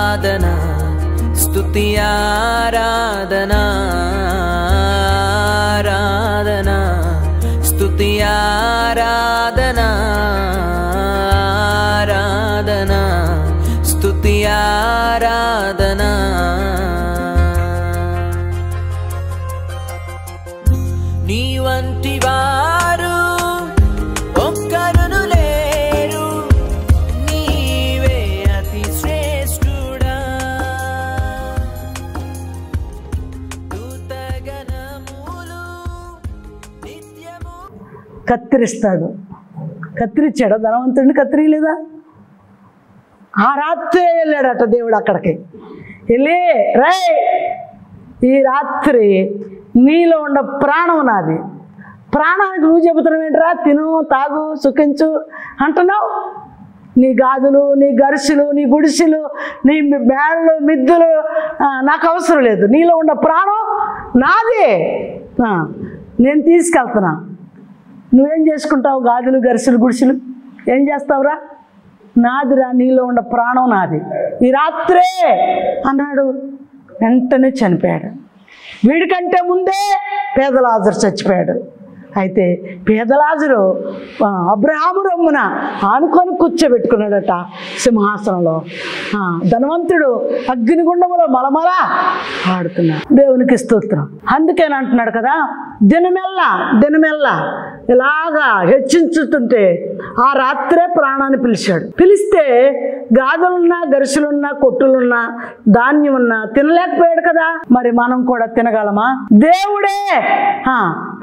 ఆరాధనా స్తుతి ఆరాధనా ఆరాధనా స్తుతి ఆరాధనా ఆరాధనా స్తుతి ఆరాధనా నీ వంటి వారు ఒక్కరును లేరు నీవే అతి శ్రేష్ఠుడా దూతగణములు నిత్యము కత్తిరిస్తాడు. కత్తిరించాడు ధనవంతుడిని, కత్తిరియలేదా? ఆ రాత్రి వెళ్ళాడట దేవుడు అక్కడికి. వెళ్ళి రే ఈ రాత్రి నీలో ఉన్న ప్రాణం నాది. ప్రాణానికి నువ్వు చెబుతున్నావు ఏంట్రా? తిను, తాగు, సుఖించు అంటున్నావు. నీ గాజులు, నీ గరిసెలు, నీ గుడిసెలు, నీ మేళ్ళు, మిద్దులు నాకు అవసరం లేదు. నీలో ఉన్న ప్రాణం నాదే, నేను తీసుకెళ్తున్నా. నువ్వేం చేసుకుంటావు? గాజులు, గరిసెలు, గుడిసెలు ఏం చేస్తావురా? నాదిరా, నీలో ఉన్న ప్రాణం నాది. ఈ రాత్రే అన్నాడు. వెంటనే చనిపోయాడు. వీడికంటే ముందే పేదలాజరు చచ్చిపోయాడు. అయితే పేదలాజరు అబ్రహాము రొమ్మున ఆనుకొని కూర్చోబెట్టుకున్నాడట సింహాసనంలో. ధనవంతుడు అగ్నిగుండములో మలమల ఆడుతున్నాడు. దేవునికి స్తోత్రం. అందుకని అంటున్నాడు కదా, దినమెల్లా ఇలాగా హెచ్చించుతుంటే ఆ రాత్రే ప్రాణాన్ని పిలిచాడు. పిలిస్తే గాజులున్నా, గరిసెలున్నా, కొట్టులున్నా, ధాన్యం ఉన్నా తినలేకపోయాడు కదా. మరి మనం కూడా తినగలమా? దేవుడే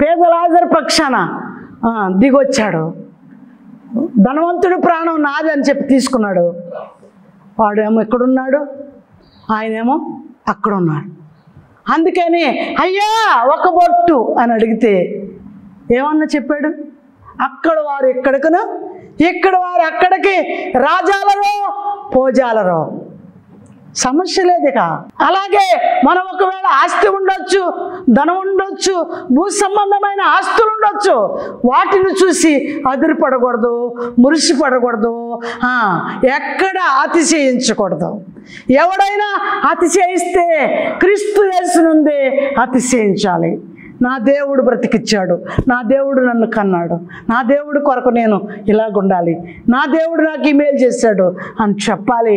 పేదలాజరు పక్షాన దిగొచ్చాడు. ధనవంతుడు ప్రాణం నాది అని చెప్పి తీసుకున్నాడు. వాడేమో ఇక్కడున్నాడు, ఆయనేమో అక్కడ ఉన్నాడు. అందుకని అయ్యా ఒక బొట్టు అని అడిగితే ఏమన్నా చెప్పాడు? అక్కడ వారు ఇక్కడికను, ఇక్కడ వారు అక్కడికి, రాజాలరో పోజాలరో సమస్య లేదుగా. అలాగే మనం ఒకవేళ ఆస్తి ఉండొచ్చు, ధనం ఉండొచ్చు, భూ సంబంధమైన ఆస్తులు ఉండొచ్చు. వాటిని చూసి అదిరిపడకూడదు, మురిసిపడకూడదు, ఎక్కడ అతిశయించకూడదు. ఎవడైనా అతిశయిస్తే క్రీస్తు యేసునందే అతిశయించాలి. నా దేవుడు బ్రతికిచ్చాడు, నా దేవుడు నన్ను కన్నాడు, నా దేవుడు కొరకు నేను ఇలాగుండాలి, నా దేవుడు నాకు ఈమెయిల్ చేశాడు అని చెప్పాలి.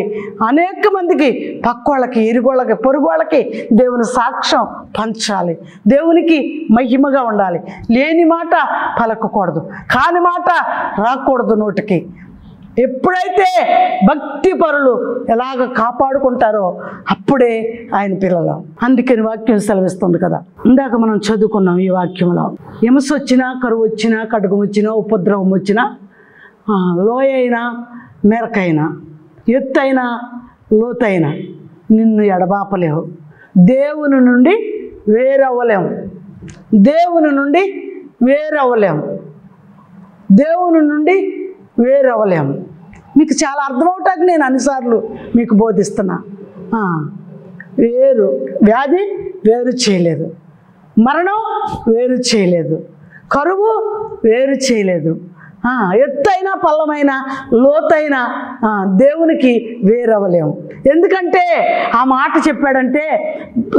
అనేక మందికి, పక్కోళ్ళకి, ఇరుగోళ్ళకి, పొరుగోళ్ళకి దేవుని సాక్ష్యం పంచాలి. దేవునికి మహిమగా ఉండాలి. లేని మాట పలకకూడదు, కాని మాట రాకూడదు నోటికి. ఎప్పుడైతే భక్తి పరులు ఎలాగ కాపాడుకుంటారో అప్పుడే ఆయన పిల్లలు. అందుకని వాక్యం సెలవిస్తుంది కదా, ఇందాక మనం చదువుకున్నాం ఈ వాక్యంలో. హింస వచ్చినా, కరువు వచ్చినా, కటకం వచ్చినా, ఉపద్రవం వచ్చినా, లోయైనా మెరకైనా, ఎత్తైనా లోతైనా నిన్ను ఎడబాపలేవు. దేవుని నుండి వేరవ్వలేము, దేవుని నుండి వేరవ్వలేము, దేవుని నుండి వేరవ్వలేము. మీకు చాలా అర్థమవుతాక నేను అన్నిసార్లు మీకు బోధిస్తున్నా. వ్యాధి వేరు చేయలేదు, మరణం వేరు చేయలేదు, కరువు వేరు చేయలేదు, ఎత్తైన పల్లమైన లోతైన దేవునికి వేరవ్వలేము. ఎందుకంటే ఆ మాట చెప్పాడంటే,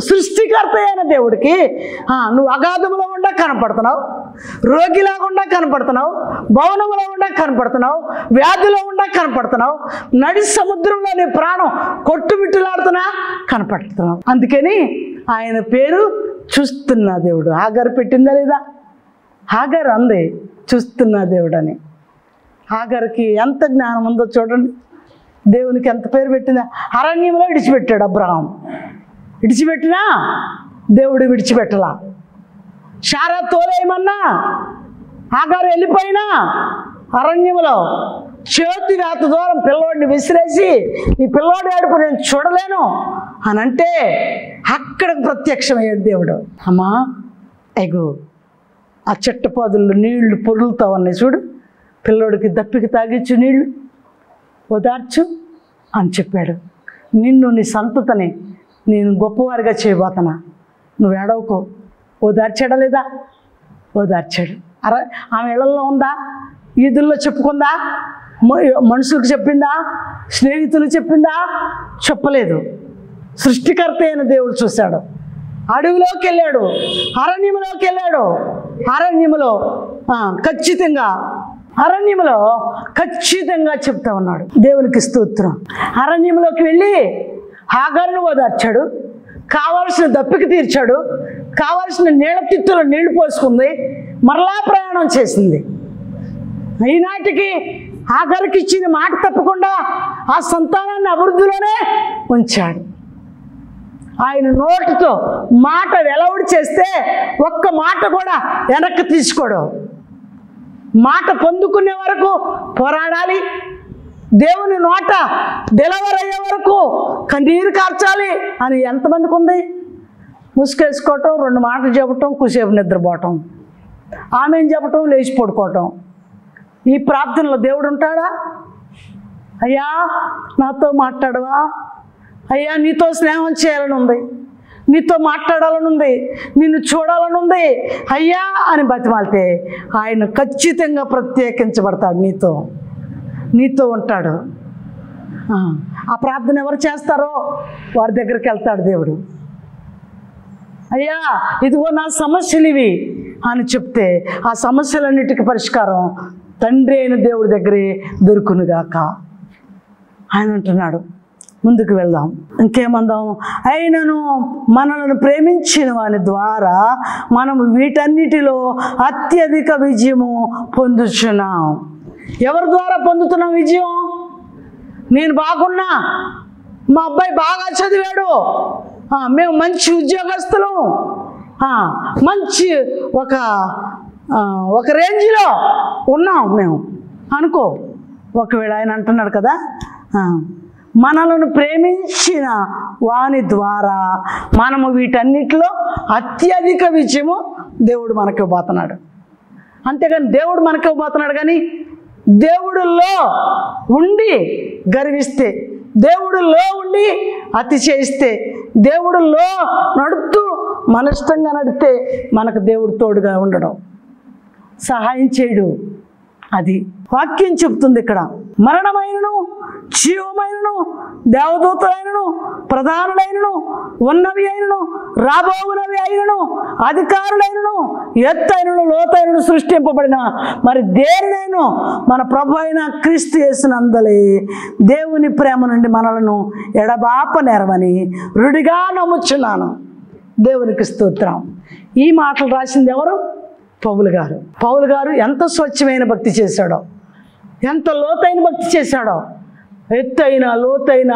సృష్టికర్త అయిన దేవుడికి నువ్వు అగాధంలో ఉండా కనపడుతున్నావు, రోగిలాగుండా కనపడుతున్నావు, భవనంలో ఉండా కనపడుతున్నావు, వ్యాధిలో ఉండా కనపడుతున్నావు, నడి సముద్రంలో నీ ప్రాణం కొట్టుమిట్టులాడుతున్నా కనపడుతున్నావు. అందుకని ఆయన పేరు చూస్తున్న దేవుడు. హాగరు పెట్టిందా లేదా? హాగరు అంది చూస్తున్న దేవుడు అని. హాగరుకి ఎంత జ్ఞానం ఉందో చూడండి. దేవునికి ఎంత పేరు పెట్టిందా? అరణ్యంలో విడిచిపెట్టాడు అబ్రహాం. విడిచిపెట్టినా దేవుడు విడిచిపెట్టలా. శారా తోలేయమన్నా హాగరు వెళ్ళిపోయినా అరణ్యంలో చేతి వేత దూరం పిల్లోడిని విసిరేసి, ఈ పిల్లోడి ఏడుపు నేను చూడలేను అని అంటే అక్కడికి ప్రత్యక్షమయ్యాడు దేవుడు. అమ్మా అయ్యో ఆ చెట్టపాదుల్లో నీళ్లు పొరులుతా ఉన్నాయి చూడు, పిల్లోడికి దప్పికి తాగిచ్చు, నీళ్లు ఓదార్చు అని చెప్పాడు. నిన్ను, నీ సంతతిని నేను గొప్పవారిగా చేయబోతున్నా, నువ్వు ఏడవకు. ఓదార్చాడా లేదా? ఓదార్చాడు. ఆమె ఇళ్లలో ఉందా? ఈదుల్లో చెప్పుకుందా? మనుషులకు చెప్పిందా? స్నేహితులు చెప్పిందా? చెప్పలేదు. సృష్టికర్త అయిన దేవుడు చూశాడు. అడవిలోకి వెళ్ళాడు, అరణ్యంలోకి వెళ్ళాడు. అరణ్యములో ఖచ్చితంగా చెప్తా ఉన్నాడు. దేవునికి స్తోత్రం. అరణ్యంలోకి వెళ్ళి హాగరును ఓదార్చాడు, కావలసిన దప్పిక తీర్చాడు, కావలసిన నీళ్ళ తిత్తులో నీళ్లు పోసుకుంది, మరలా ప్రయాణం చేసింది. ఈనాటికి హాగరుకి ఇచ్చిన మాట తప్పకుండా ఆ సంతానాన్ని అభివృద్ధిలోనే ఉంచాడు. ఆయన నోటితో మాట వెలవుడి చేస్తే ఒక్క మాట కూడా వెనక్కి తీసుకోడు. మాట పొందుకునే వరకు పోరాడాలి. దేవుని నోట డెలివర్ అయ్యే వరకు కన్నీరు కార్చాలి అని ఎంతమందికి ఉంది? ముసుకేసుకోవటం, 2 మాటలు చెప్పటం, కుసేపు నిద్రపోవటం, ఆమెను చెప్పటం, లేచి పడుకోవటం. ఈ ప్రార్థనలో దేవుడు ఉంటాడా? అయ్యా నాతో మాట్లాడవా? అయ్యా నీతో స్నేహం చేయాలని ఉంది, నీతో మాట్లాడాలని ఉంది, నిన్ను చూడాలని ఉంది అయ్యా అని బతిమాలితే ఆయన ఖచ్చితంగా ప్రత్యేకించబడతాడు. నీతో ఉంటాడు. ఆ ప్రార్థన ఎవరు చేస్తారో వారి దగ్గరికి వెళ్తాడు దేవుడు. అయ్యా ఇదిగో నా సమస్యలు ఇవి అని చెప్తే ఆ సమస్యలన్నిటికీ పరిష్కారం తండ్రి అయిన దేవుడి దగ్గరే దొరుకునుగాక. ఆయన అంటున్నాడు. ముందుకు వెళ్దాం. ఇంకేమందాం? అయినను మనలను ప్రేమించిన వాని ద్వారా మనము వీటన్నిటిలో అత్యధిక విజయము పొందుచున్నాం. ఎవరి ద్వారా పొందుతున్నాం విజయం? నేను బాగున్నా, మా అబ్బాయి బాగా చదివాడు, మేము మంచి ఉద్యోగస్తులు, మంచి ఒక రేంజ్లో ఉన్నాం మేము అనుకో. ఒకవేళ ఆయన అంటున్నాడు కదా, మనలను ప్రేమించిన వాని ద్వారా మనము వీటన్నిటిలో అత్యధిక విజయము దేవుడు మనకి ఇవ్వబోతున్నాడు. అంతేగాని దేవుడు మనకి ఇవ్వబోతున్నాడు కానీ దేవుడిలో ఉండి గర్విస్తే, దేవుడిలో ఉండి అతిశయిస్తే, దేవుడిలో నడుస్తూ మనష్టంగా నడితే మనకు దేవుడు తోడుగా ఉండడం, సహాయం చేయడు. అది వాక్యం చెప్తుంది ఇక్కడ. మరణమైనను, జీవమైనను, దేవదూతలైనను, ప్రధానులైనను, ఉన్నవి అయినను, రాబోవునవి అయినను, అధికారులైనను, ఎత్తైనను, లోతైనను సృష్టింపబడిన మరి దేనినైనా మన ప్రభు అయిన క్రీస్తు యేసునందలి దేవుని ప్రేమ నుండి మనలను ఎడబాప నేరమని రుడిగా నమ్ముచున్నాను. దేవునికి స్తోత్రం. ఈ మాటలు రాసింది ఎవరు? పౌలు గారు ఎంత స్వచ్ఛమైన భక్తి చేశాడో, ఎంత లోతైన భక్తి చేశాడో. ఎత్తైన, లోతైన,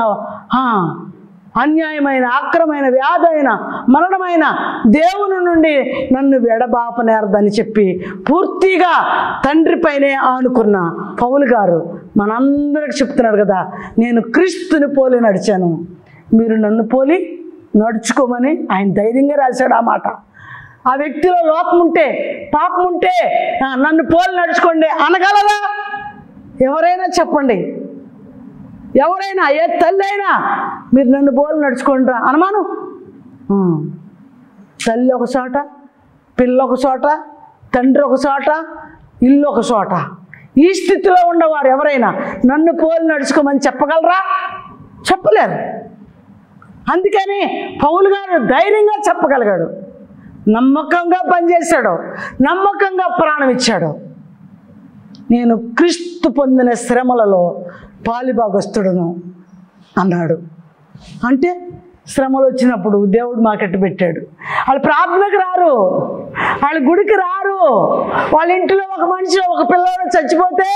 అన్యాయమైన, అక్రమైన, వ్యాధైన, మరణమైన దేవుని నుండి నన్ను ఎడబాపనేరదని చెప్పి పూర్తిగా తండ్రి పైనే ఆనుకున్న పౌలు గారు మనందరికి చెప్తున్నాడు కదా, నేను క్రీస్తుని పోలి నడిచాను, మీరు నన్ను పోలి నడుచుకోమని ఆయన ధైర్యంగా రాశాడు ఆ మాట. ఆ వ్యక్తిలో లోపం ఉంటే, పాపం ఉంటే నన్ను పోలి నడుచుకోండి అనగలరా? ఎవరైనా చెప్పండి. ఎవరైనా, ఏ తల్లి అయినా మీరు నన్ను పోలి నడుచుకోండి రా అనమాను. తల్లి ఒక చోట, పిల్ల ఒక చోట, తండ్రి ఒక చోట, ఇల్లు ఒక చోట. ఈ స్థితిలో ఉన్నవారు ఎవరైనా నన్ను పోలి నడుచుకోమని చెప్పగలరా? చెప్పలేరు. అందుకని పౌలు గారు ధైర్యంగా చెప్పగలిగాడు. నమ్మకంగా పనిచేశాడు, నమ్మకంగా ప్రాణం ఇచ్చాడు. నేను క్రీస్తు పొందిన శ్రమలలో పాలిభాగస్తుడును అన్నాడు. అంటే శ్రమలు వచ్చినప్పుడు దేవుడు మాకెట్టు పెట్టాడు. వాళ్ళు ప్రార్థనకు రారు, వాళ్ళ గుడికి రారు, వాళ్ళ ఇంట్లో ఒక మనిషి, ఒక పిల్లవాడు చచ్చిపోతే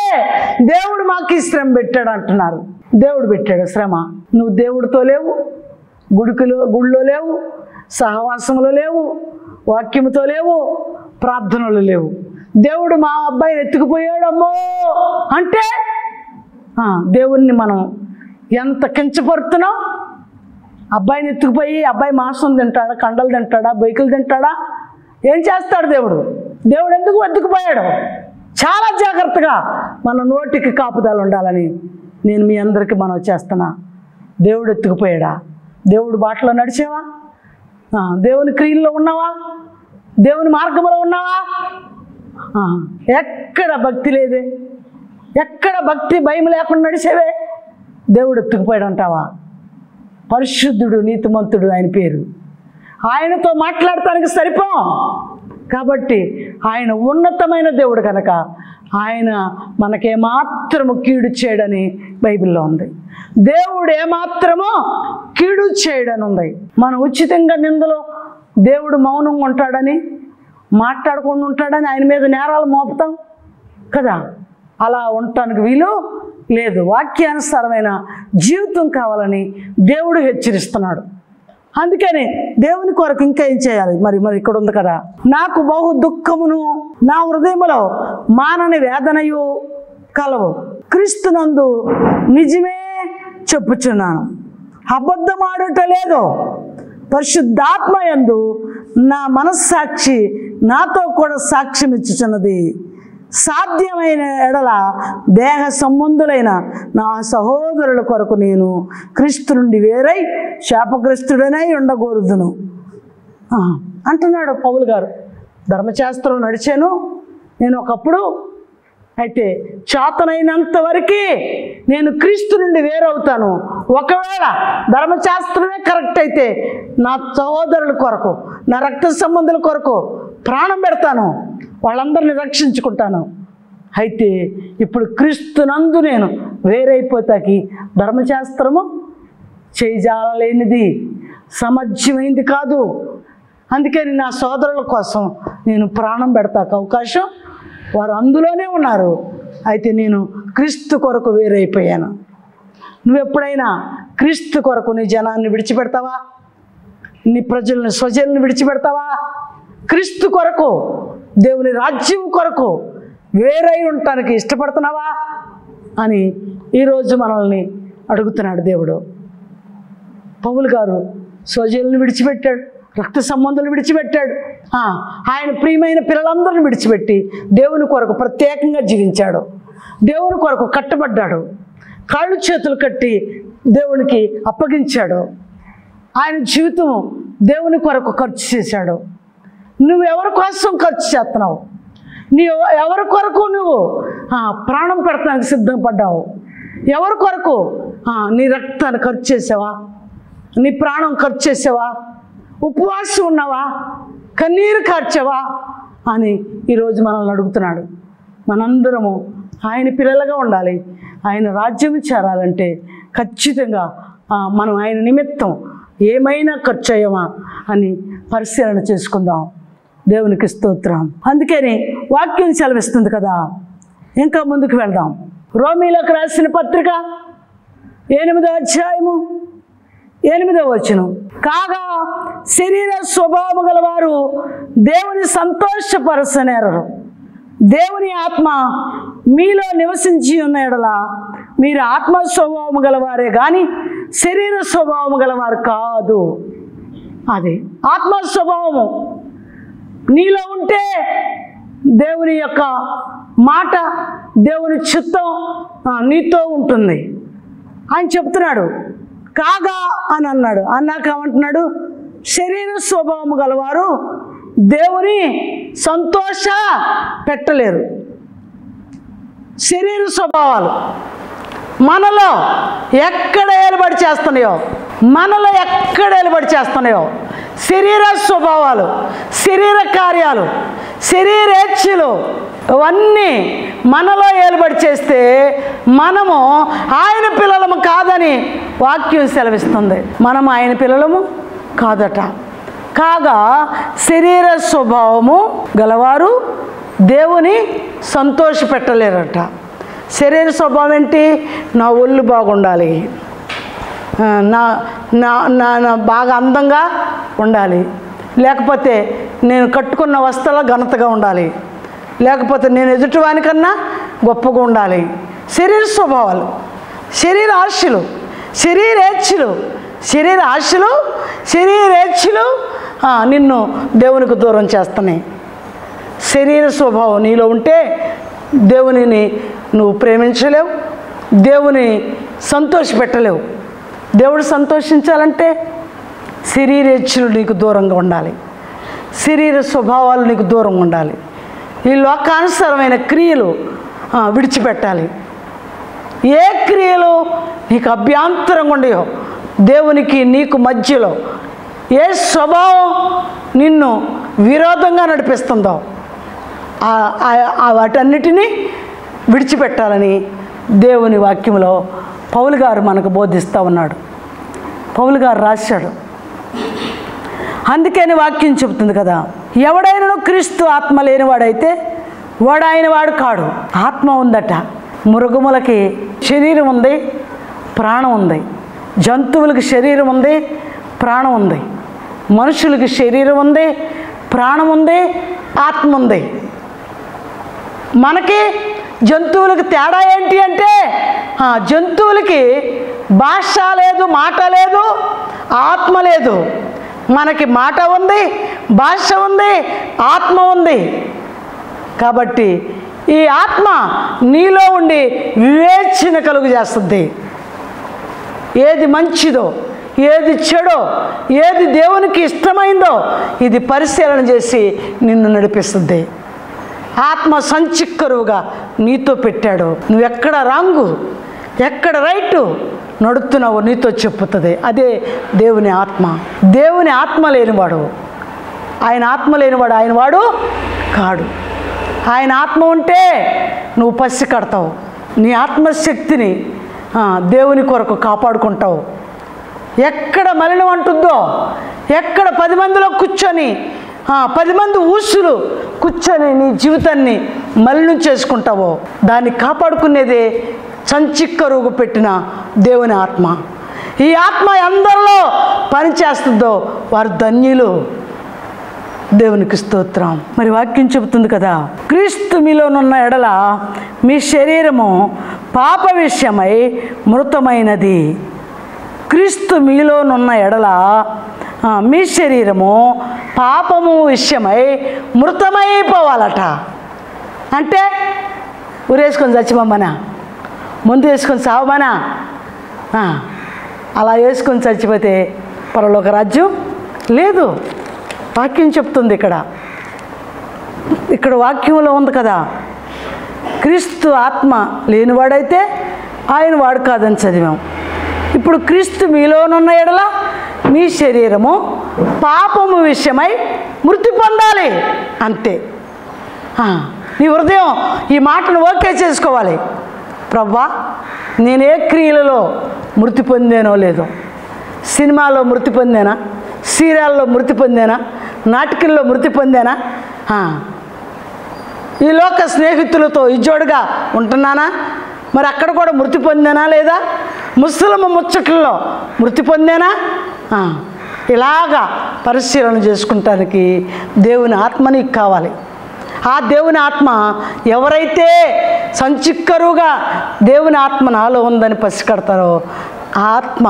దేవుడు మాకు ఈ శ్రమ పెట్టాడు అంటున్నారు. దేవుడు పెట్టాడు శ్రమ. నువ్వు దేవుడితో లేవు, గుడిలో లేవు, సహవాసంలో లేవు, వాక్యముతో లేవు, ప్రార్థనలు లేవు. దేవుడు మా అబ్బాయిని ఎత్తుకుపోయాడమ్మో అంటే దేవుణ్ణి మనం ఎంత కించపడుతున్నాం. అబ్బాయిని ఎత్తుకుపోయి అబ్బాయి మాంసం తింటాడా, కండలు తింటాడా, బొయ్యలు తింటాడా? ఏం చేస్తాడు దేవుడు? దేవుడు ఎందుకు ఎత్తుకుపోయాడు? చాలా జాగ్రత్తగా మన నోటికి కాపుదలు ఉండాలని నేను మీ అందరికీ మనవి చేస్తున్నా. దేవుడు ఎత్తుకుపోయాడా? దేవుడు బాటలో నడిచేవా? దేవుని క్రియల్లో ఉన్నావా? దేవుని మార్గంలో ఉన్నావా? ఎక్కడ భక్తి లేదే, ఎక్కడ భక్తి భయం లేకుండా నడిచేవే దేవుడు ఎత్తుకుపోయాడు అంటావా? పరిశుద్ధుడు నీతిమంతుడు ఆయన పేరు. ఆయనతో మాట్లాడటానికి సరిపోం. కాబట్టి ఆయన ఉన్నతమైన దేవుడు కనుక ఆయన మనకేమాత్రము కీడు చేయడని బైబిల్లో ఉంది. దేవుడు ఏమాత్రమో కీడు చేయడని ఉంది. మనం ఉచితంగా నిందలో దేవుడు మౌనంగా ఉంటాడని, మాట్లాడకుండా ఉంటాడని ఆయన మీద నేరాలు మోపుతాం కదా. అలా ఉండటానికి వీలు లేదు. వాక్యానుసారమైన జీవితం కావాలని దేవుడు హెచ్చరిస్తున్నాడు. అందుకని దేవుని కొరకు ఇంకా ఏం చేయాలి? మరి ఇక్కడ ఉంది కదా, నాకు బహు దుఃఖమును నా హృదయములో మానని వేదనయు కలవు. క్రీస్తునందు నిజమే చెప్పుచున్నాను, అబద్ధమాడుట లేదు. పరిశుద్ధాత్మ యందు నా మనస్సాక్షి నాతో కూడా సాక్ష్యం ఇచ్చుచున్నది. సాధ్యమైన ఎడల దేహ సంబంధులైన నా సహోదరుల కొరకు నేను క్రీస్తు నుండి వేరై శాపగ్రస్తుడనై ఉండకూడదును అంటున్నాడు పౌలు గారు. ధర్మశాస్త్రం నడిచాను నేను ఒకప్పుడు, అయితే చేతనైనంత వరకు నేను క్రీస్తు నుండి వేరవుతాను. ఒకవేళ ధర్మశాస్త్రమే కరెక్ట్ అయితే నా సహోదరుల కొరకు, నా రక్త సంబంధుల కొరకు ప్రాణం పెడతాను, వాళ్ళందరినీ రక్షించుకుంటాను. అయితే ఇప్పుడు క్రీస్తునందు నేను వేరైపోతాకి ధర్మశాస్త్రము చేయజాలలేనిది, సమధ్యమైంది కాదు. అందుకని నా సోదరుల కోసం నేను ప్రాణం పెడతాకు అవకాశం, వారు అందులోనే ఉన్నారు. అయితే నేను క్రీస్తు కొరకు వేరైపోయాను. నువ్వెప్పుడైనా క్రీస్తు కొరకు నీ జనాన్ని విడిచిపెడతావా? నీ ప్రజల్ని స్వజల్ని విడిచిపెడతావా? క్రీస్తు కొరకు, దేవుని రాజ్యం కొరకు వేరై ఉండటానికి ఇష్టపడుతున్నావా అని ఈరోజు మనల్ని అడుగుతున్నాడు దేవుడు. పౌలు గారు స్వజల్ని విడిచిపెట్టాడు, రక్త సంబంధాలు విడిచిపెట్టాడు, ఆయన ప్రియమైన పిల్లలందరిని విడిచిపెట్టి దేవుని కొరకు ప్రత్యేకంగా జీవించాడు. దేవుని కొరకు కట్టబడ్డాడు, కాళ్ళు చేతులు కట్టి దేవునికి అప్పగించాడు. ఆయన జీవితం దేవుని కొరకు ఖర్చు చేశాడు. నువ్వు ఎవరి కోసం ఖర్చు చేస్తున్నావు? ఎవరి కొరకు నువ్వు ప్రాణం పెడతానికి సిద్ధపడ్డావు? ఎవరి కొరకు నీ రక్తాన్ని ఖర్చు చేసావా? నీ ప్రాణం ఖర్చు చేసావా? ఉపవాసం ఉన్నావా? కన్నీరు కార్చావా అని ఈరోజు మనల్ని అడుగుతున్నాడు. మనందరము ఆయన పిల్లలుగా ఉండాలి. ఆయన రాజ్యం చేరాలంటే ఖచ్చితంగా మనం ఆయన నిమిత్తం ఏమైనా ఖర్చు అయ్యామా అని పరిశీలన చేసుకుందాం. దేవునికి స్తోత్రం. అందుకని వాక్యం సెలవిస్తుంది కదా. ఇంకా ముందుకు వెళ్దాం. రోమీలకు రాసిన పత్రిక 8వ అధ్యాయము 8వ వచనం, కాగా శరీర స్వభావము గలవారు దేవుని సంతోషపరచనేరరు. దేవుని ఆత్మ మీలో నివసించి ఉన్న ఎడల మీరు ఆత్మ స్వభావము గలవారే కానీ శరీర స్వభావము గలవారు కాదు. అది ఆత్మ స్వభావము నీలో ఉంటే దేవుని యొక్క మాట, దేవుని చిత్తం నీతో ఉంటుంది. ఆయన చెప్తున్నాడు కాగా అని అన్నాడు. అన్నాక ఏమంటున్నాడు? శరీర స్వభావము గలవారు దేవుని సంతోష పెట్టలేరు. శరీర స్వభావాలు మనలో ఎక్కడ ఏలుబడి చేస్తున్నాయో, శరీర స్వభావాలు, శరీర కార్యాలు, శరీరేచ్ఛలు అవన్నీ మనలో ఏలుబడి చేస్తే మనము ఆయన పిల్లలము కాదని వాక్యం సెలవిస్తుంది. మనం ఆయన పిల్లలము కాదట. కాగా శరీర స్వభావము గలవారు దేవుని సంతోషపెట్టలేరట. శరీర స్వభావం ఏంటి? నా ఒళ్ళు బాగుండాలి, నా బాగా అందంగా ఉండాలి, లేకపోతే నేను కట్టుకున్న వస్త్రాల ఘనతగా ఉండాలి, లేకపోతే నేను ఎదుటివానికన్నా గొప్పగా ఉండాలి. శరీర స్వభావాలు, శరీర ఆశలు, శరీరేచ్ఛలు నిన్ను దేవునికి దూరం చేస్తున్నాయి. శరీర స్వభావం నీలో ఉంటే దేవునిని నువ్వు ప్రేమించలేవు, దేవుని సంతోషపెట్టలేవు. దేవుడు సంతోషించాలంటే శరీరేచ్ఛలు నీకు దూరంగా ఉండాలి, శరీర స్వభావాలు నీకు దూరంగా ఉండాలి. ఈ లోకానుసారమైన క్రియలు విడిచిపెట్టాలి. ఏ క్రియలు నీకు అభ్యంతరంగా ఉండయో, దేవునికి నీకు మధ్యలో ఏ స్వభావం నిన్ను విరోధంగా నడిపిస్తుందో వాటన్నిటినీ విడిచిపెట్టాలని దేవుని వాక్యంలో పౌలు గారు మనకు బోధిస్తూ ఉన్నాడు. పౌలు గారు రాశాడు. అందుకని వాక్యం చెబుతుంది కదా, ఎవడైనా క్రీస్తు ఆత్మ లేనివాడైతే వాడు ఆయన వాడు కాడు. ఆత్మ ఉందట. మృగములకి శరీరం ఉంది, ప్రాణం ఉంది. జంతువులకి శరీరం ఉంది, ప్రాణం ఉంది. మనుషులకి శరీరం ఉంది, ప్రాణం ఉంది, ఆత్మ ఉంది. మనకి జంతువులకి తేడా ఏంటి అంటే, జంతువులకి భాష లేదు, మాట లేదు, ఆత్మ లేదు. మనకి మాట ఉంది, భాష ఉంది, ఆత్మ ఉంది. కాబట్టి ఈ ఆత్మ నీలో ఉండి వివేచన కలుగు చేస్తుంది. ఏది మంచిదో, ఏది చెడో, ఏది దేవునికి ఇష్టమైందో ఇది పరిశీలన చేసి నిన్ను నడిపిస్తుంది. ఆత్మ సంచిక్కరువుగా నీతో పెట్టాడు. నువ్వు ఎక్కడ రాంగు, ఎక్కడ రైటు నడుస్తున్నావో నీతో చెప్పుతుంది. అదే దేవుని ఆత్మ. దేవుని ఆత్మ లేనివాడు, ఆయన ఆత్మ లేనివాడు ఆయన వాడు కాడు. ఆయన ఆత్మ ఉంటే నువ్వు పసి కడతావు. నీ ఆత్మశక్తిని దేవుని కొరకు కాపాడుకుంటావు. ఎక్కడ మలినం అంటుందో, ఎక్కడ 10 మందిలో కూర్చొని 10 మంది ఊసులు కూర్చొని నీ జీవితాన్ని మలినం చేసుకుంటావో దాన్ని కాపాడుకునేదే సంచిక్కరుగు పెట్టిన దేవుని ఆత్మ. ఈ ఆత్మ ఎందరిలో పనిచేస్తుందో వారు ధన్యులు. దేవునికి స్తోత్రం. మరి వాక్యం చెబుతుంది కదా, క్రీస్తు మీలోనున్న ఎడల మీ శరీరము పాప విషయమై మృతమైనది. క్రీస్తు మీలోనున్న ఎడల మీ శరీరము పాపము విషయమై మృతమైపోవాలట. అంటే ఊరేసుకొని చచ్చిపోమనా, ముందు వేసుకొని సావమనా? అలా వేసుకొని చచ్చిపోతే పరలోక రాజ్యం లేదు. వాక్యం చెప్తుంది ఇక్కడ వాక్యంలో ఉంది కదా, క్రీస్తు ఆత్మ లేనివాడైతే ఆయన వాడు కాదని చదివాం. ఇప్పుడు క్రీస్తు మీలోనున్న ఎడల మీ శరీరము పాపము విషయమై మృతి పొందాలి. అంతే. నీ హృదయం ఈ మాటను ఓకే చేసుకోవాలి. ప్రభువా, నేనే క్రియలలో మృతి పొందేనో లేదో, సినిమాలో మృతి పొందేనా, సీరియల్లో మృతి పొందేనా, నాటకంలో మృతి పొందేనా, ఈ లోక స్నేహితులతో ఇజ్జోడుగా ఉంటున్నానా, మరి అక్కడ కూడా మృతి పొందేనా లేదా, ముస్లిం ముచ్చట్లలో మృతి పొందేనా? ఇలాగా పరిశీలన చేసుకుంటానికి దేవుని ఆత్మ నీకు కావాలి. ఆ దేవుని ఆత్మ ఎవరైతే సంచిక్కరుగా దేవుని ఆత్మ నాలో ఉందని పసికడతారో ఆ ఆత్మ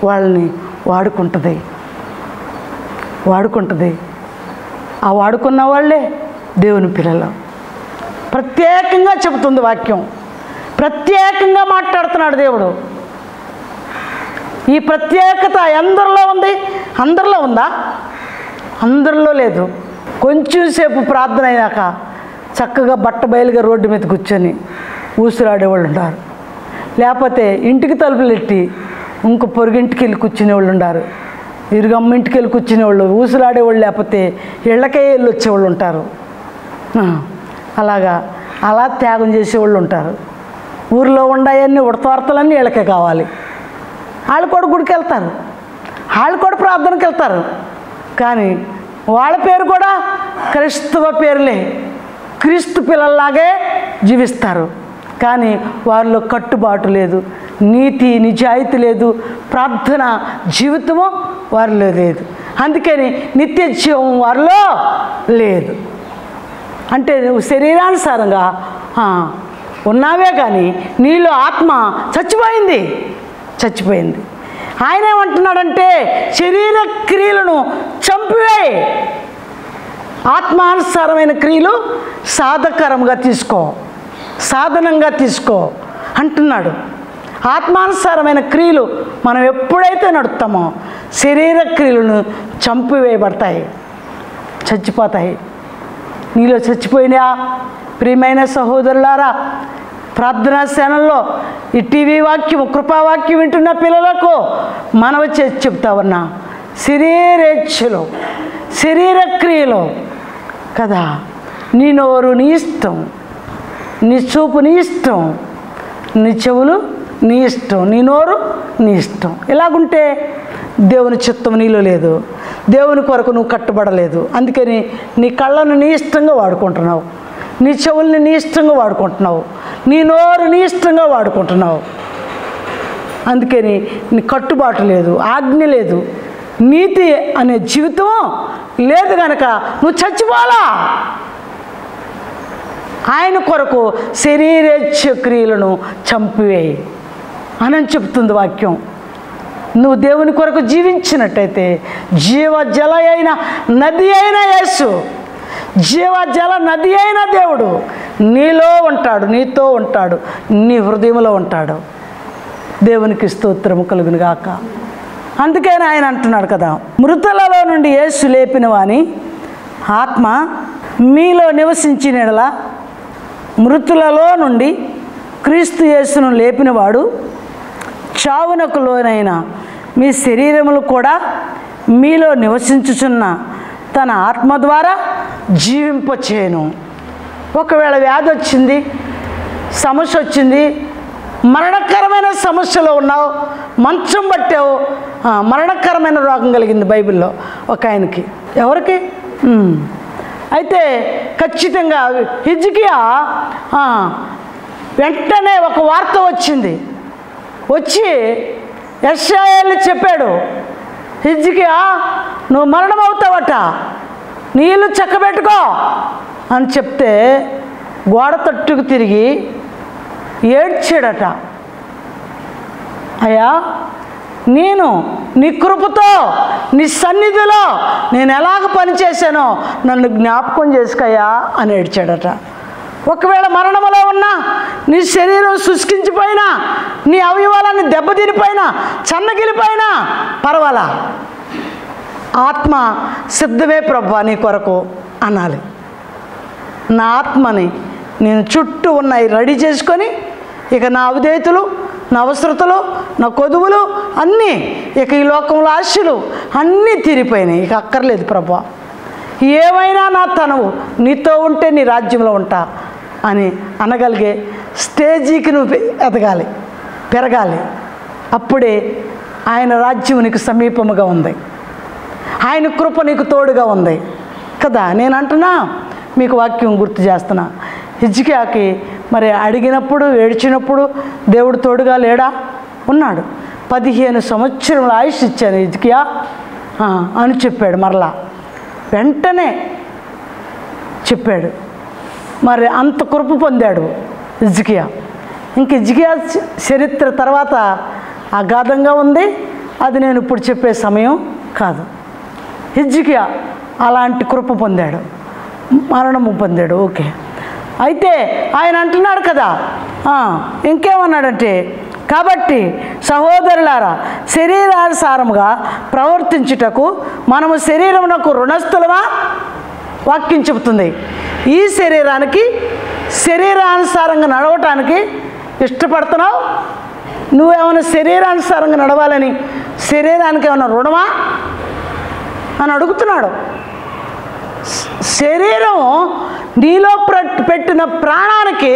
వాళ్ళని వాడుకుంటుంది. ఆ వాడుకున్న వాళ్ళే దేవుని పిల్లలు. ప్రత్యేకంగా చెబుతుంది వాక్యం, ప్రత్యేకంగా మాట్లాడుతున్నాడు దేవుడు. ఈ ప్రత్యేకత ఎందరిలో ఉంది? అందరిలో ఉందా? అందరిలో లేదు. కొంచెం సేపు ప్రార్థన అయినాక చక్కగా బట్ట బయలుగా రోడ్డు మీద కూర్చొని ఊసులాడేవాళ్ళు ఉంటారు. లేకపోతే ఇంటికి తలుపులు ఎట్టి ఇంకో పొరుగింటికి వెళ్ళి కూర్చునే వాళ్ళు ఉంటారు. ఇరుగమ్మ ఇంటికి వెళ్ళి కూర్చునేవాళ్ళు, ఊసులాడేవాళ్ళు, లేకపోతే ఇళ్ళకే వెళ్ళి వచ్చేవాళ్ళు ఉంటారు. అలా త్యాగం చేసేవాళ్ళు ఉంటారు. ఊరిలో ఉండాయన్నీ ఉడతార్తలన్నీ వీళ్ళకే కావాలి. వాళ్ళు కూడా గుడికి వెళ్తారు, వాళ్ళు కూడా ప్రార్థనకి వెళ్తారు. కానీ వాళ్ళ పేరు కూడా క్రైస్తవ పేర్లే, క్రీస్తు పిల్లల్లాగే జీవిస్తారు. కానీ వారిలో కట్టుబాటు లేదు, నీతి నిజాయితీ లేదు, ప్రార్థన జీవితము వారిలో లేదు. అందుకని నిత్య జీవం వారిలో లేదు. అంటే నువ్వు శరీరానుసారంగా ఉన్నావే కానీ నీలో ఆత్మ చచ్చిపోయింది. ఆయన ఏమంటున్నాడంటే శరీర క్రియలను చంపివేయి, ఆత్మానుసారమైన క్రియలు సాధనంగా తీసుకో అంటున్నాడు. ఆత్మానుసారమైన క్రియలు మనం ఎప్పుడైతే నడుస్తామో శరీర క్రియలను చంపివేయబడతాయి, చచ్చిపోతాయి. నీలో చచ్చిపోయినా ప్రియమైన సహోదరులారా, ప్రార్థనా సేనల్లో ఈ టీవీ వాక్యం, కృపావాక్యం వింటున్న పిల్లలకు మనవి చేసి చెప్తా ఉన్నా, శరీరేచ్ఛలు, శరీర క్రియలు కదా, నీ నోరు నీ ఇష్టం, నీ చూపు నీ ఇష్టం, నీ చెవులు నీ ఇష్టం, నీ నోరు నీ ఇష్టం. ఇలాగుంటే దేవుని చిత్తం నీలో లేదు, దేవుని కొరకు నువ్వు కట్టుబడలేదు. అందుకని నీ కళ్ళను నీ ఇష్టంగా వాడుకుంటున్నావు, నీ చెవుల్ని నీ ఇష్టంగా వాడుకుంటున్నావు, నీ నోరు నీ ఇష్టంగా వాడుకుంటున్నావు. అందుకని నీ కట్టుబాటు లేదు, ఆజ్ఞ లేదు, నీతి అనే జీవితం లేదు. కనుక నువ్వు చచ్చిపోలా. ఆయన కొరకు శరీరేచ్ఛ క్రియలను చంపివేయి అని చెప్తుంది వాక్యం. నువ్వు దేవుని కొరకు జీవించినట్టయితే జీవజల అయిన నది అయిన యేసు, జీవజల నది అయిన దేవుడు నీలో ఉంటాడు, నీతో ఉంటాడు, నీ హృదయంలో ఉంటాడు. దేవునికి స్తోత్రము కలుగును గాక. అందుకని ఆయన అంటున్నాడు కదా, మృతులలో నుండి యేసు లేపిన వాని ఆత్మ మీలో నివసించిన యెడల, మృతులలో నుండి క్రీస్తు యేసును లేపినవాడు చావునకు లోనైన మీ శరీరములు కూడా మీలో నివసించుచున్న తన ఆత్మ ద్వారా జీవింపచేయను. ఒకవేళ వ్యాధి వచ్చింది, సమస్య వచ్చింది, మరణకరమైన సమస్యలో ఉన్నావు, మంచం పట్టావు, మరణకరమైన రోగం కలిగింది బైబిల్లో ఒక ఆయనకి. ఎవరికి? అయితే ఖచ్చితంగా హిజ్కియా వెంటనే ఒక వార్త వచ్చింది, వచ్చి యెషయాయేలు చెప్పాడు, హిజ్కియా నువ్వు మరణం అవుతావట, నీ ఇల్లు చక్కబెట్టుకో అని చెప్తే గోడ తట్టుకు తిరిగి ఏడ్చాడట. అయ్యా, నేను నీ కృపతో నీ సన్నిధిలో నేను ఎలాగ పనిచేశానో నన్ను జ్ఞాపకం చేసుకయ్యా అని ఏడ్చాడట. ఒకవేళ మరణములో ఉన్నా, నీ శరీరం శుష్కించిపోయినా, నీ అవయవాలన్నీ దెబ్బతినిపోయినా, చన్నగిలిపోయినా పర్వాలా, ఆత్మ సిద్ధమే ప్రభువా నీ కొరకు అనాలి. నా ఆత్మని నేను చుట్టూ ఉన్నాయి రెడీ చేసుకొని, ఇక నా అవిధేయతలు, నా అవసరతలు, నా కొదువులు అన్నీ, ఇక ఈ లోకంలో ఆశలు అన్నీ తీరిపోయినాయి, ఇక అక్కర్లేదు ప్రభువా, ఏమైనా నా తనువు నీతో ఉంటే నీ రాజ్యంలో ఉంటా అని అనగలిగే స్టేజీకి నువ్వు ఎదగాలి, పెరగాలి. అప్పుడే ఆయన రాజ్యం నీకు సమీపముగా ఉంది, ఆయన కృప నీకు తోడుగా ఉంది కదా. నేను అంటున్నా, మీకు వాక్యం గుర్తు చేస్తున్నా. హిజ్కియాకి మరి అడిగినప్పుడు, ఏడ్చినప్పుడు దేవుడు తోడుగా లేడా? ఉన్నాడు. 15 సంవత్సరముల ఆయుష్ ఇచ్చాను హిజ్కియా అని చెప్పాడు. మరలా వెంటనే చెప్పాడు. మరి అంత కృప పొందాడు హిజ్కియా. ఇంక హిజ్కియా చరిత్ర తర్వాత అగాధంగా ఉంది, అది నేను ఇప్పుడు చెప్పే సమయం కాదు. హిజ్కియా అలాంటి కృప పొందాడు, మరణము పొందాడు. ఓకే, అయితే ఆయన అంటున్నాడు కదా, ఇంకేమన్నాడంటే, కాబట్టి సహోదరులారా, శరీరానుసారముగా ప్రవర్తించుటకు మనము శరీరమునకు రుణస్థులమా? వాక్యం చెబుతుంది. ఈ శరీరానికి, శరీరానుసారంగా నడవటానికి ఇష్టపడుతున్నావు? నువ్వేమైనా శరీరానుసారంగా నడవాలని శరీరానికి ఏమైనా రుణమా అని అడుగుతున్నాడు. శరీరం నీలో పెట్టిన ప్రాణానికి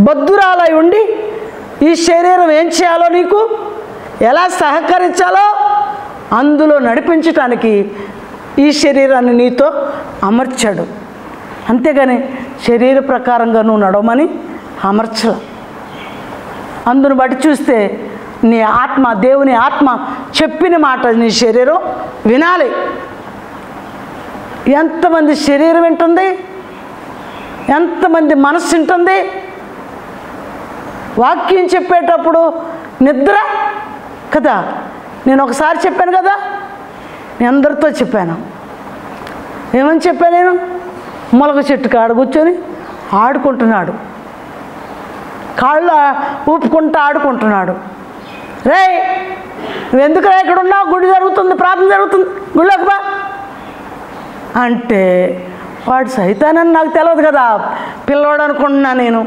బద్దురాలై ఉండి, ఈ శరీరం ఏం చేయాలో, నీకు ఎలా సహకరించాలో అందులో నడిపించటానికి ఈ శరీరాన్ని నీతో అమర్చాడు. అంతేగాని శరీర ప్రకారంగా నువ్వు నడవమని అమర్చల. అందును బట్టి చూస్తే నీ ఆత్మ, దేవుని ఆత్మ చెప్పిన మాట నీ శరీరం వినాలి. ఎంతమంది శరీరం వింటుంది, ఎంతమంది మనస్సు వింటుంది. వాక్యం చెప్పేటప్పుడు నిద్ర కదా. నేను ఒకసారి చెప్పాను కదా, నేను అందరితో చెప్పాను. ఏమని చెప్పాను? నేను మొలక చెట్టు కాడ కూర్చొని ఆడుకుంటున్నాడు, కాళ్ళు ఊపుకుంటూ ఆడుకుంటున్నాడు. రే నువ్వెందుకు ఇక్కడ ఉన్నావు? గుడి జరుగుతుంది, ప్రార్థన జరుగుతుంది, గుళ్ళోకి బా అంటే వాడు సైతానని నాకు తెలియదు కదా, పిల్లవాడు అనుకుంటున్నా నేను.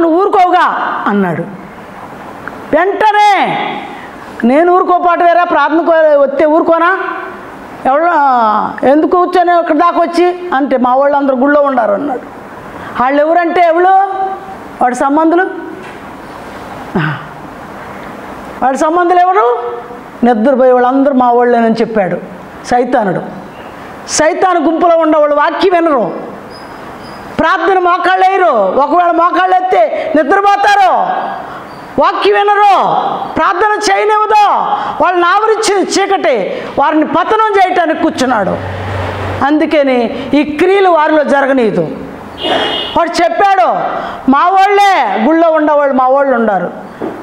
నువ్వు ఊరుకోవుగా అన్నాడు. వెంటనే నేను ఊరుకోపాటు వేరా, ప్రార్థనకు వస్తే ఊరుకోనా, ఎవరు ఎందుకు కూర్చొని ఇక్కడ దాకా వచ్చి అంటే మా వాళ్ళు అందరూ గుళ్ళో ఉండారు అన్నాడు. వాళ్ళు ఎవరంటే ఎవరు, వాడి సంబంధులు. వాడి సంబంధులు ఎవరు, నిద్రపోయే వాళ్ళందరూ మా వాళ్ళేనని చెప్పాడు సైతానుడు. సైతాను గుంపులో ఉండేవాళ్ళు వాక్యం వినరు, ప్రార్థన మోకాళ్ళు వేయరు, ఒకవేళ మోకాళ్ళు ఎత్తే నిద్రపోతారు, వాక్యం వినరు, ప్రార్థన చేయనివ్వదు. వాళ్ళని ఆవరించిన చీకటి వారిని పతనం చేయటానికి కూర్చున్నాడు. అందుకని ఈ క్రియలు వారిలో జరగనీయదు. వాడు చెప్పాడు, మా వాళ్ళే గుళ్ళో ఉండేవాళ్ళు మా వాళ్ళు ఉండారు,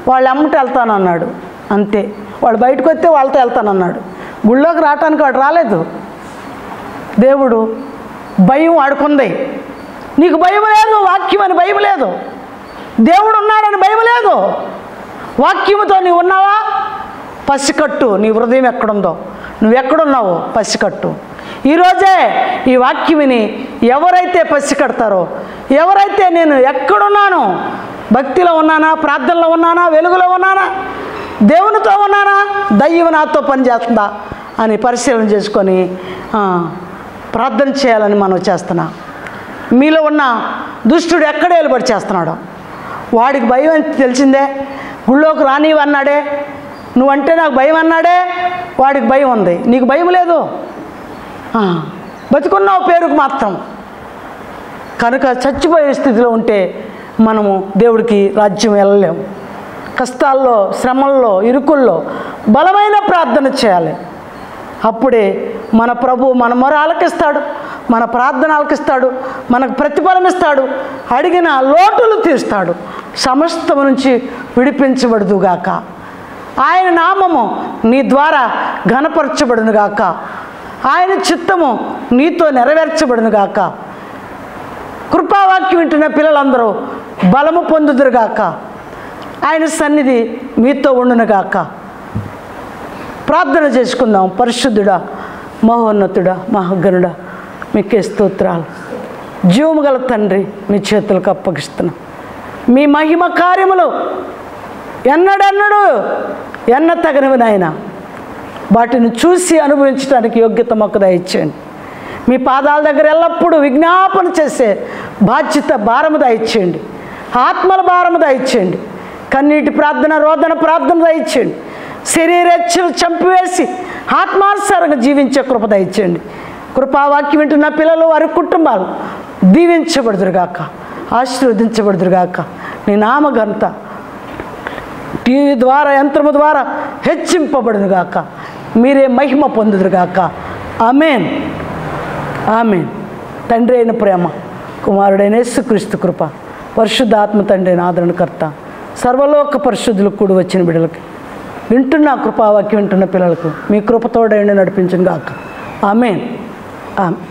వాళ్ళు అమ్మటి వెళ్తానన్నాడు. అంతే, వాడు బయటకు వస్తే వాళ్ళతో వెళ్తానన్నాడు. గుళ్ళోకి రావటానికి వాడు రాలేదు. దేవుడు భయం వాడుకుంది. నీకు భయం లేదు, వాక్యం అని భయం లేదు, దేవుడు ఉన్నాడని భయం లేదు. వాక్యముతో నీవు ఉన్నావా, పసికట్టు. నీ హృదయం ఎక్కడుందో, నువ్వెక్కడున్నావో పసికట్టు. ఈరోజే ఈ వాక్యమిని ఎవరైతే పసికడతారో, ఎవరైతే నేను ఎక్కడున్నాను, భక్తిలో ఉన్నానా, ప్రార్థనలో ఉన్నానా, వెలుగులో ఉన్నానా, దేవునితో ఉన్నానా, దయ్యం నాతో పనిచేస్తుందా అని పరిశీలన చేసుకొని ప్రార్థన చేయాలని మనం చేస్తున్నాం. మీలో ఉన్న దుష్టుడు ఎక్కడ ఏలుబడి చేస్తున్నాడో వాడికి భయం అని తెలిసిందే. గుళ్ళోకి రానివన్నాడే, నువ్వంటే నాకు భయం అన్నాడే, వాడికి భయం ఉంది, నీకు భయం లేదు. బతుకున్నావు పేరుకు మాత్రం. కనుక చచ్చిపోయే స్థితిలో ఉంటే మనము దేవుడికి రాజ్యం వెళ్ళలేము. కష్టాల్లో, శ్రమల్లో, ఇరుకుల్లో బలమైన ప్రార్థన చేయాలి. అప్పుడే మన ప్రభు మన మొర ఆలకిస్తాడు, మన ప్రార్థన ఆలకిస్తాడు, మనకు ప్రతిఫలం ఇస్తాడు, అడిగిన లోటులు తీస్తాడు, సమస్తము నుంచి విడిపించబడుదుగాక. ఆయన నామము నీ ద్వారా ఘనపరచబడునుగాక. ఆయన చిత్తము నీతో నెరవేర్చబడునుగాక. కృపావాక్యం వింటున్న పిల్లలందరూ బలము పొందుదురుగాక. ఆయన సన్నిధి మీతో ఉండునుగాక. ప్రార్థన చేసుకుందాం. పరిశుద్ధుడా, మహోన్నతుడా, మహాగణుడా, మీకే స్తోత్రాలు. జీవము గల తండ్రి, మీ చేతులకు అప్పగిస్తున్నాం. మీ మహిమ కార్యములు ఎన్నడన్నడు ఎన్న తగనివి నాయన. వాటిని చూసి అనుభవించడానికి యోగ్యత మాకు దయచేయండి. మీ పాదాల దగ్గర ఎల్లప్పుడూ విజ్ఞాపన చేసే బాధ్యత భారము దయచేయండి. ఆత్మల భారము దయచేయండి. కన్నీటి ప్రార్థన, రోదన ప్రార్థన దయచేయండి. శరీరేచ్ఛలు చంపివేసి ఆత్మానుసారంగా జీవించే కృప దయచేయండి. కృపావాక్యం వింటున్న పిల్లలు, వారి కుటుంబాలు దీవించబడుదురుగాక, ఆశీర్వదించబడుదురుగాక. నీ నామఘనత టీవీ ద్వారా, యంత్రము ద్వారా హెచ్చింపబడునుగాక. మీరే మహిమ పొందుదురుగాక. ఆమేన్, ఆమేన్. తండ్రి అయిన ప్రేమ, కుమారుడైన యేసుక్రీస్తు కృప, పరిశుద్ధాత్మ తండ్రి అయిన ఆదరణకర్త, సర్వలోక పరిశుద్ధులు కూడి వచ్చిన బిడ్డలకి, వింటున్న కృపావాక్యం వింటున్న పిల్లలకు మీ కృపతోడైన నడిపించును గాక. ఆమేన్, ఆమేన్.